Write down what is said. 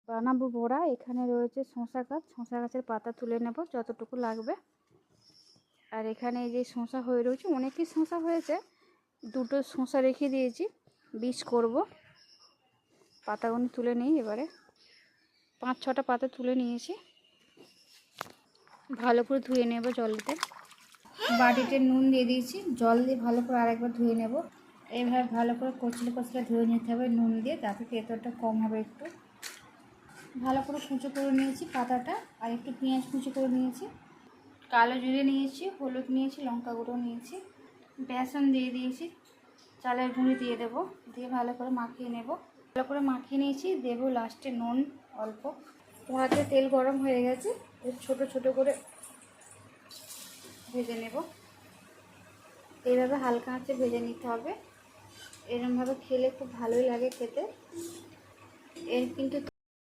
বানাবো বড়া। এখানে রয়েছে শসা গাছ, শসা গাছের পাতা তুলে নেব যতটুকু লাগবে। আর এখানে এই যে শসা হয়ে রয়েছে, অনেকই শসা হয়েছে, দুটো শসা রেখে দিয়েছি, বীজ করব। পাতাগুলো তুলে নিই এবারে। 5-6টা পাতা তুলে নিয়েছি, ভালো করে ধুয়ে নেব জলেতে। বাটিতে নুন দিয়ে দিয়েছি, জল দিয়ে ভালো করে আরেকবার ধুয়ে নেব। এইভাবে ভালো করে কচলে কচলে ধুয়ে নিতে হবে নুন দিয়ে, তাতে তেঁতোটা কম হবে একটু। ভালো করে কুচো করে নিয়েছি পাতাটা, আর একটু পেঁয়াজ কুচো করে নিয়েছি, কালো জিরে নিয়েছি, হলুদ নিয়েছি, লঙ্কা গুঁড়ো নিয়েছি, বেসন দিয়ে দিয়েছি, চালের গুঁড়ি দিয়ে দেবো, দিয়ে ভালো করে মাখিয়ে নেব। ভালো করে মাখিয়ে নিয়েছি, দেবো লাস্টে নুন অল্প। কড়াতে তেল গরম হয়ে গেছে, ছোট ছোট করে ভেজে নেব। এইভাবে হালকা আঁচে ভেজে নিতে হবে। এরকমভাবে খেলে খুব ভালোই লাগে খেতে। এর কিন্তু